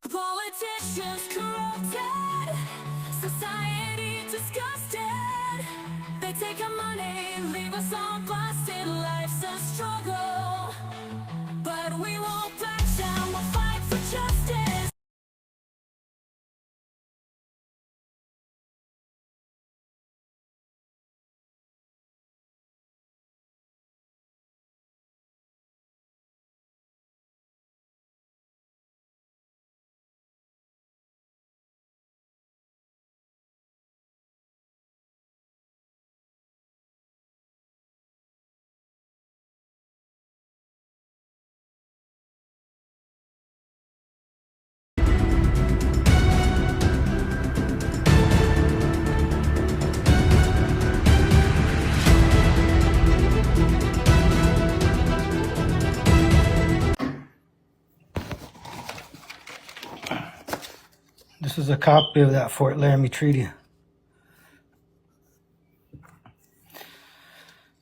Politicians corrupted, society disgusted. They take our money, leave us all blasted. Life's a struggle, but we won't back down. We'll fight for justice. This is a copy of that Fort Laramie Treaty.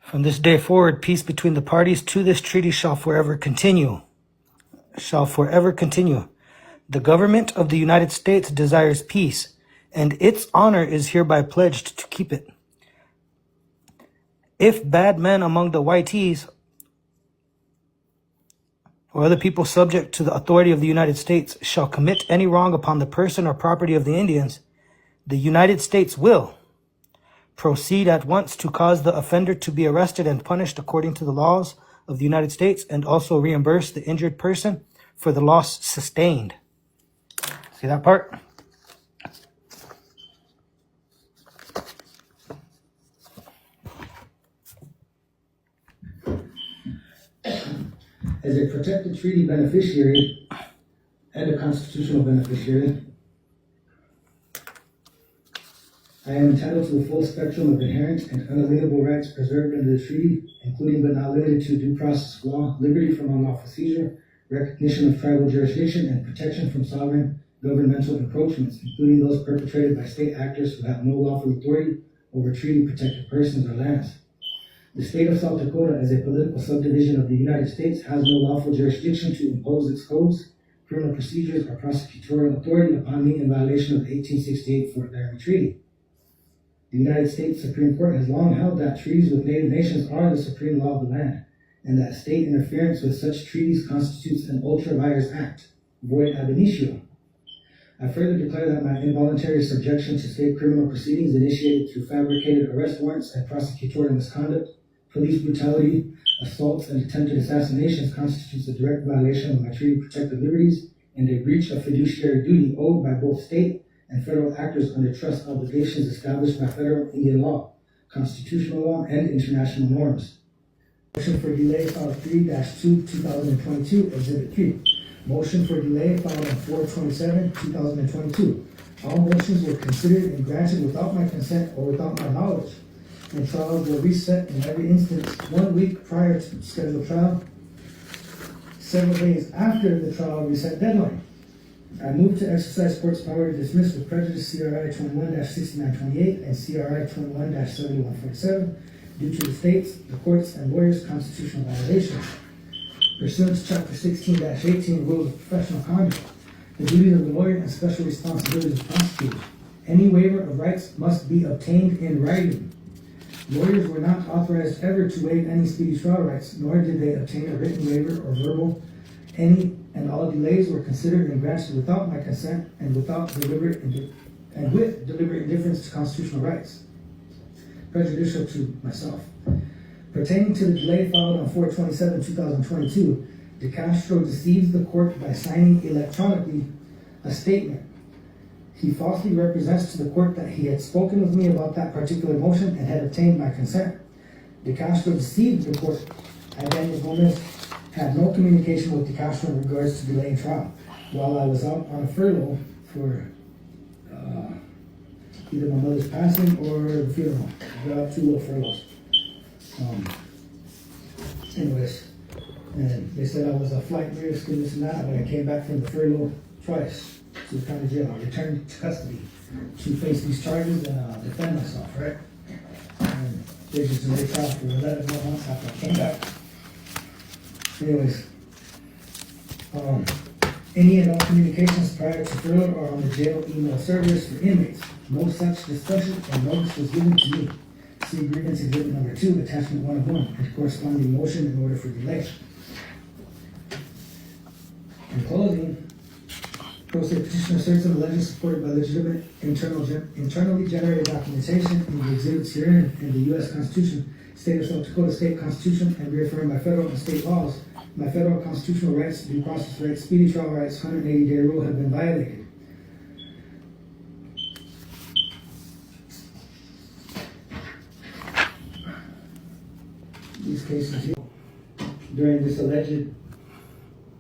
From this day forward, peace between the parties to this treaty shall forever continue. Shall forever continue. The government of the United States desires peace, and its honor is hereby pledged to keep it. If bad men among the whiteys or other people subject to the authority of the United States shall commit any wrong upon the person or property of the Indians, the United States will proceed at once to cause the offender to be arrested and punished according to the laws of the United States, and also reimburse the injured person for the loss sustained. See that part? As a protected treaty beneficiary and a constitutional beneficiary, I am entitled to the full spectrum of inherent and unalienable rights preserved under the treaty, including but not limited to due process of law, liberty from unlawful seizure, recognition of tribal jurisdiction, and protection from sovereign governmental encroachments, including those perpetrated by state actors who have no lawful authority over treaty-protected persons or lands. The state of South Dakota, as a political subdivision of the United States, has no lawful jurisdiction to impose its codes, criminal procedures, or prosecutorial authority upon me in violation of the 1868 Fort Laramie Treaty. The United States Supreme Court has long held that treaties with native nations are the supreme law of the land, and that state interference with such treaties constitutes an ultra vires act, void ab initio. I further declare that my involuntary subjection to state criminal proceedings initiated through fabricated arrest warrants and prosecutorial misconduct, police brutality, assaults, and attempted assassinations constitutes a direct violation of my treaty-protected liberties and a breach of fiduciary duty owed by both state and federal actors under trust obligations established by federal Indian law, constitutional law, and international norms. Motion for delay filed 3-2, 2022, Exhibit 3. Motion for delay filed on 4/27/2022. All motions were considered and granted without my consent or without my knowledge, and trials were reset in every instance 1 week prior to scheduled trial, several days after the trial reset deadline. I move to exercise court's power to dismiss with prejudice CRI 21-6928 and CRI 21-7147 due to the state's, the court's, and lawyers' constitutional violations. Pursuant to Chapter 16-18 Rules of Professional Conduct, the duties of the lawyer and special responsibilities of prosecutors. Any waiver of rights must be obtained in writing. Lawyers were not authorized ever to waive any speedy trial rights, nor did they obtain a written waiver or verbal. Any and all delays were considered and granted without my consent and with deliberate indifference to constitutional rights, prejudicial to myself. Pertaining to the delay filed on 4/27/2022, DeCastro deceives the court by signing electronically a statement. He falsely represents to the court that he had spoken with me about that particular motion and had obtained my consent. DeCastro deceived the court. Daniel Gomez had no communication with DeCastro in regards to delaying trial while I was out on a furlough for either my mother's passing or the funeral. I got 2 little furloughs. Anyways, and they said I was a flight risk and this and that, but I came back from the furlough twice to the county jail. I returned to custody to face these charges and defend myself, right? And they just delayed trial for 11 more months after I came back. Anyways, any and all communications prior to furlough are on the jail email servers for inmates. No such discussion or notice was given to me. See grievance exhibit number 2, attachment 1 of 1, and corresponding motion in order for delay. In closing, pro se petitioner asserts and alleges supported by legitimate internally generated documentation in the exhibits herein and the U.S. Constitution, State of South Dakota State Constitution, and reaffirmed by federal and state laws. My federal constitutional rights, due process rights, speedy trial rights, 180-day rule have been violated. These cases here, during this alleged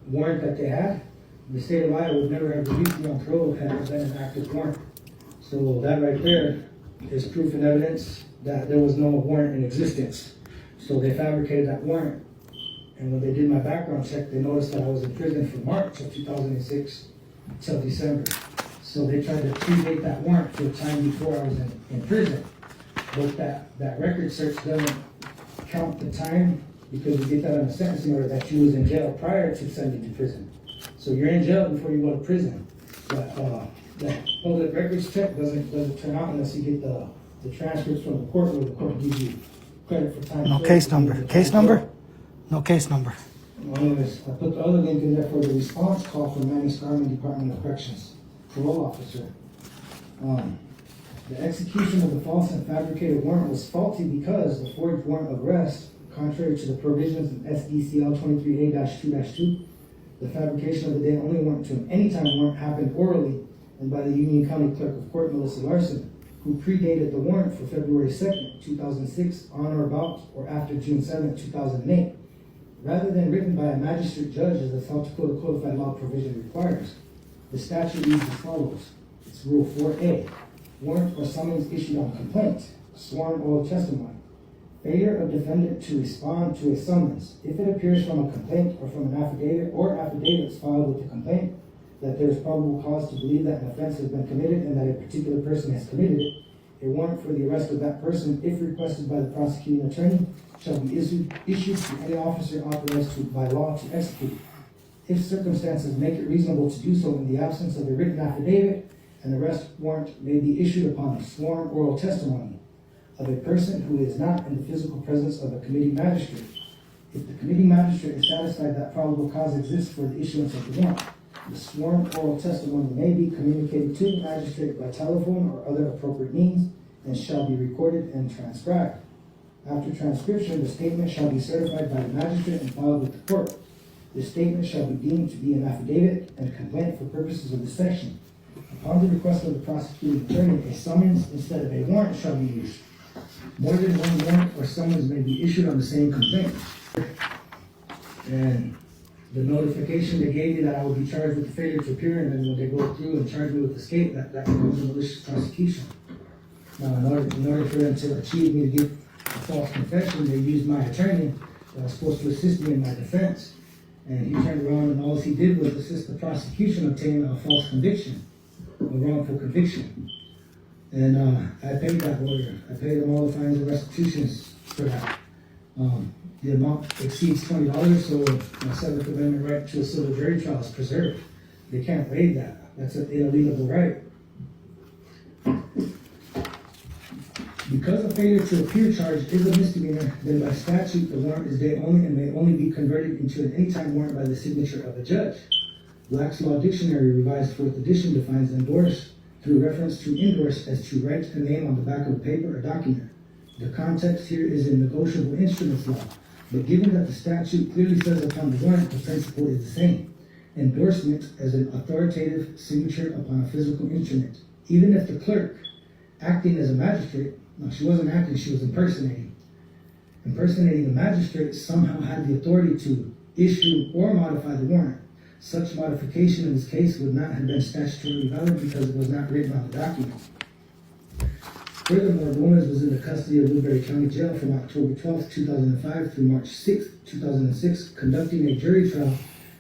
warrant that they had, the state of Iowa would never have released me on parole had it been an active warrant. So that right there is proof and evidence that there was no warrant in existence. So they fabricated that warrant. And when they did my background check, they noticed that I was in prison from March of 2006 till December. So they tried to predate that warrant to a time before I was in prison. But that record search doesn't count the time because you get that on a sentencing order that you was in jail prior to sending to prison. So you're in jail before you go to prison. But that public records check doesn't turn out unless you get the transcripts from the court where the court gives you credit for time. No case number. Case number? No case number. Anyways, I put the other link in there for the response call from Manny Scarman, Department of Corrections, parole officer. The execution of the false and fabricated warrant was faulty because the forged warrant of arrest, contrary to the provisions of SDCL 23A-2-2, the fabrication of the day only warrant to an anytime warrant happened orally and by the Union County Clerk of Court, Melissa Larson, who predated the warrant for February 2nd, 2006, on or about or after June 7th, 2008. Rather than written by a magistrate judge as the South Dakota Codified Law provision requires. The statute reads as follows. It's Rule 4A. Warrant or summons issued on complaint, sworn oral testimony. Failure of defendant to respond to a summons, if it appears from a complaint or from an affidavit or affidavits filed with the complaint, that there is probable cause to believe that an offense has been committed and that a particular person has committed it, a warrant for the arrest of that person, if requested by the prosecuting attorney, shall be issued to any officer authorized by law to execute. If circumstances make it reasonable to do so in the absence of a written affidavit, an arrest warrant may be issued upon the sworn oral testimony of a person who is not in the physical presence of a committing magistrate. If the committing magistrate is satisfied that probable cause exists for the issuance of the warrant, the sworn oral testimony may be communicated to the magistrate by telephone or other appropriate means and shall be recorded and transcribed. After transcription, the statement shall be certified by the magistrate and filed with the court. The statement shall be deemed to be an affidavit and complaint for purposes of this section. Upon the request of the prosecuting attorney, a summons instead of a warrant shall be used. More than one warrant or summons may be issued on the same complaint. And the notification they gave me that I would be charged with the failure to appear, and then when they go through and charge me with escape, that becomes a malicious prosecution. Now, in order for them to achieve me to give a false confession, they used my attorney that was supposed to assist me in my defense. And he turned around and all he did was assist the prosecution obtaining a false conviction, a wrongful conviction. And I paid that lawyer. I paid him all the fines and restitutions for that. The amount exceeds $20, so my Seventh Amendment right to a civil jury trial is preserved. They can't waive that. That's an inalienable right. Because a failure to appear charge is a misdemeanor, then by statute the warrant is day only and may only be converted into an anytime warrant by the signature of a judge. Black's Law Dictionary, revised 4th edition, defines endorse through reference to endorse as to write a name on the back of a paper or document. The context here is in negotiable instruments law, but given that the statute clearly says upon the warrant, the principle is the same. Endorsement as an authoritative signature upon a physical instrument. Even if the clerk, acting as a magistrate, no, she wasn't acting, she was impersonating. Impersonating a magistrate somehow had the authority to issue or modify the warrant. Such modification in this case would not have been statutorily valid because it was not written on the document. Furthermore, Gomez was in the custody of Woodbury County Jail from October 12, 2005 through March 6, 2006, conducting a jury trial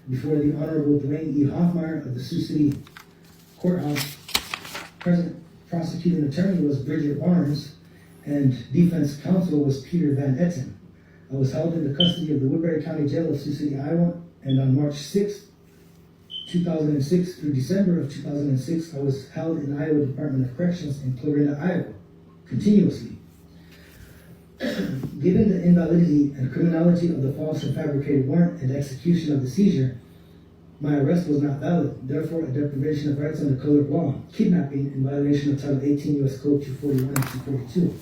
before the Honorable Dwayne E. Hoffmeyer of the Sioux City Courthouse. Present prosecuting attorney was Bridget Barnes, and defense counsel was Peter Van Etten. I was held in the custody of the Woodbury County Jail of Sioux City, Iowa, and on March 6, 2006 through December of 2006, I was held in Iowa Department of Corrections in Clarinda, Iowa, continuously. Given the invalidity and criminality of the false and fabricated warrant and execution of the seizure, my arrest was not valid. Therefore, a deprivation of rights under code of law, kidnapping in violation of Title 18 U.S. Code 241 and 242,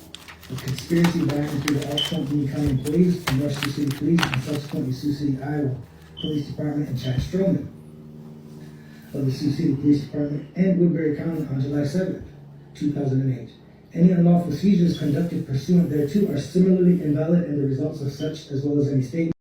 a conspiracy by and through the Alcorn Union County employees and Rush Sioux City Police and subsequently Sioux City, Iowa Police Department and Chad Stroman of the Sioux City Police Department and Woodbury County on July 7, 2008. Any unlawful seizures conducted pursuant thereto are similarly invalid, and the results of such, as well as any statement